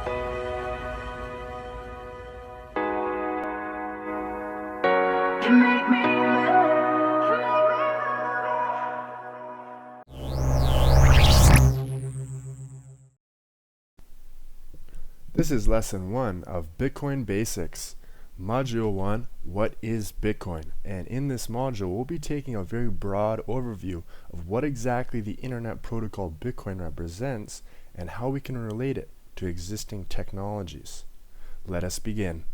This is Lesson 1 of Bitcoin Basics. Module 1, What is Bitcoin? And in this module, we'll be taking a very broad overview of what exactly the Internet Protocol Bitcoin represents and how we can relate it to existing technologies. Let us begin.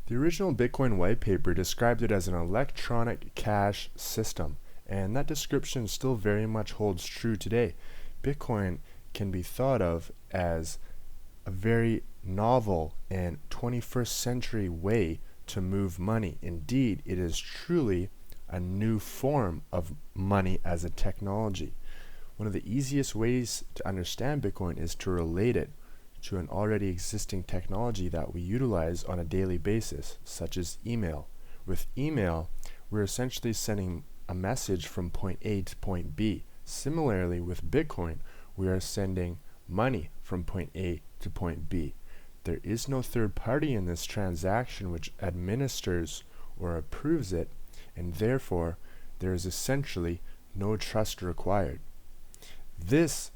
The original Bitcoin white paper described it as an electronic cash system, and that description still very much holds true today. Bitcoin can be thought of as a very novel and 21st century way to move money. Indeed, it is truly a new form of money as a technology. One of the easiest ways to understand Bitcoin is to relate it to an already existing technology that we utilize on a daily basis, such as email. With email, we're essentially sending a message from point A to point B. Similarly, with Bitcoin, we are sending money from point A to point B. There is no third party in this transaction which administers or approves it, and therefore there is essentially no trust required. This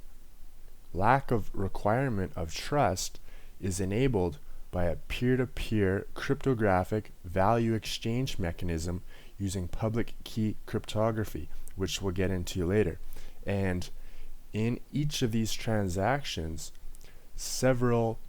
lack of requirement of trust is enabled by a peer-to-peer cryptographic value exchange mechanism using public key cryptography, which we'll get into later. And in each of these transactions, several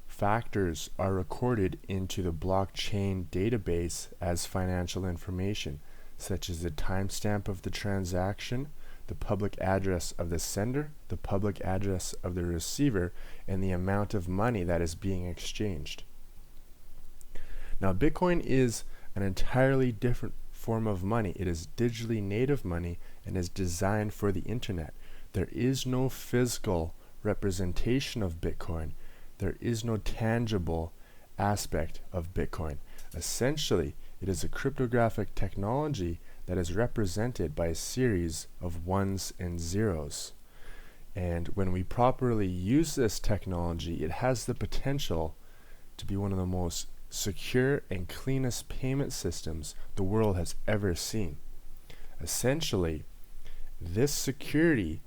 factors are recorded into the blockchain database as financial information, such as the timestamp of the transaction, the public address of the sender, the public address of the receiver, and the amount of money that is being exchanged. Now, Bitcoin is an entirely different form of money. It is digitally native money and is designed for the internet. There is no physical representation of Bitcoin. There is no tangible aspect of Bitcoin. Essentially, it is a cryptographic technology that is represented by a series of ones and zeros. And when we properly use this technology, it has the potential to be one of the most secure and cleanest payment systems the world has ever seen. Essentially, this security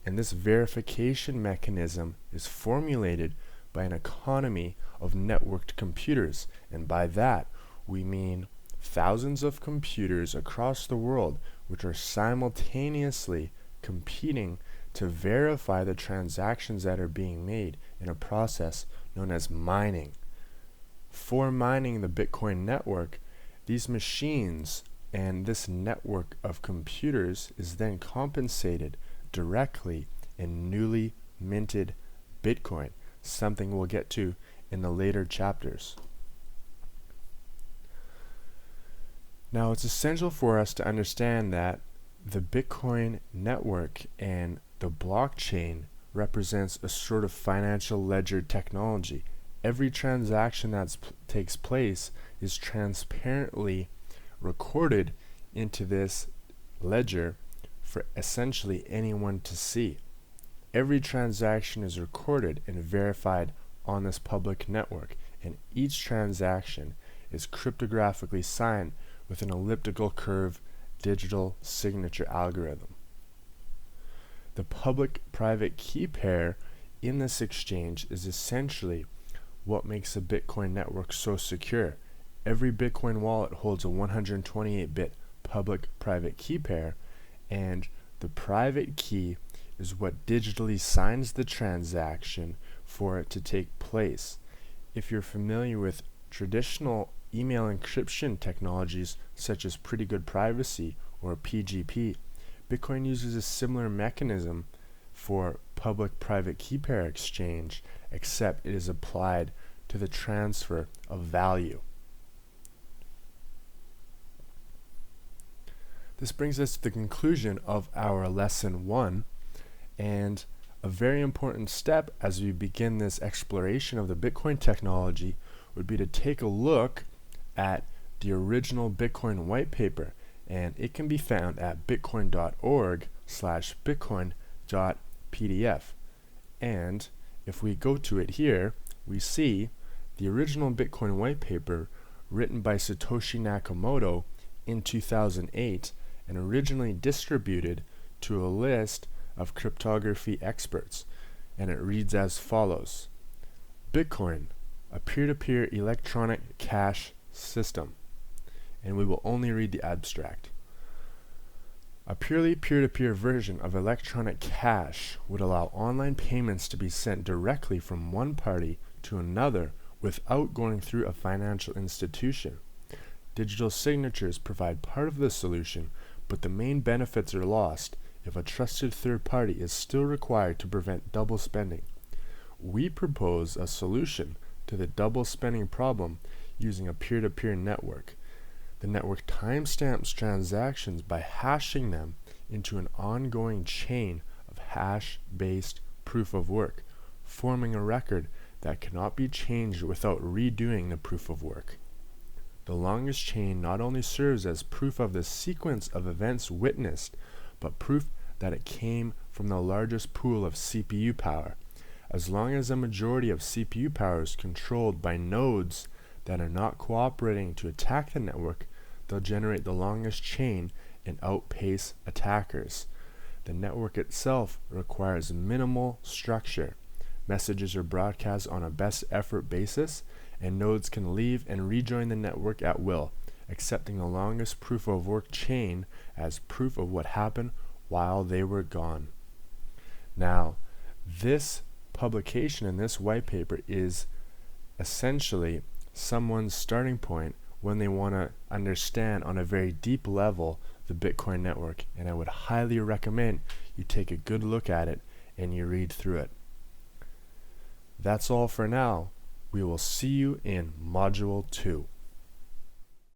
and this verification mechanism is formulated by an economy of networked computers, and by that we mean thousands of computers across the world which are simultaneously competing to verify the transactions that are being made in a process known as mining. For mining the Bitcoin network, these machines and this network of computers is then compensated directly in newly minted Bitcoin, something we'll get to in the later chapters. Now, it's essential for us to understand that the Bitcoin network and the blockchain represents a sort of financial ledger technology. Every transaction that takes place is transparently recorded into this ledger for essentially anyone to see. Every transaction is recorded and verified on this public network, and each transaction is cryptographically signed with an elliptical curve digital signature algorithm. The public-private key pair in this exchange is essentially what makes a Bitcoin network so secure. Every Bitcoin wallet holds a 128-bit public-private key pair, and the private key is what digitally signs the transaction for it to take place. If you're familiar with traditional email encryption technologies such as Pretty Good Privacy or PGP, Bitcoin uses a similar mechanism for public-private key pair exchange, except it is applied to the transfer of value. This brings us to the conclusion of our lesson 1, and a very important step as we begin this exploration of the Bitcoin technology would be to take a look at the original Bitcoin white paper, and it can be found at bitcoin.org/bitcoin.pdf, and if we go to it here, we see the original Bitcoin white paper written by Satoshi Nakamoto in 2008 and originally distributed to a list of cryptography experts. And it reads as follows: Bitcoin, a peer-to-peer electronic cash system. And we will only read the abstract. A purely peer-to-peer version of electronic cash would allow online payments to be sent directly from one party to another without going through a financial institution. Digital signatures provide part of the solution, but the main benefits are lost if a trusted third party is still required to prevent double spending. We propose a solution to the double spending problem using a peer-to-peer network. The network timestamps transactions by hashing them into an ongoing chain of hash-based proof of work, forming a record that cannot be changed without redoing the proof of work. The longest chain not only serves as proof of the sequence of events witnessed, but proof that it came from the largest pool of CPU power. As long as a majority of CPU power is controlled by nodes that are not cooperating to attack the network, they'll generate the longest chain and outpace attackers. The network itself requires minimal structure. Messages are broadcast on a best effort basis, and nodes can leave and rejoin the network at will, accepting the longest proof of work chain as proof of what happened while they were gone. Now, this publication in this white paper is essentially someone's starting point when they want to understand on a very deep level the Bitcoin network, and I would highly recommend you take a good look at it and you read through it. That's all for now. We will see you in Module 2.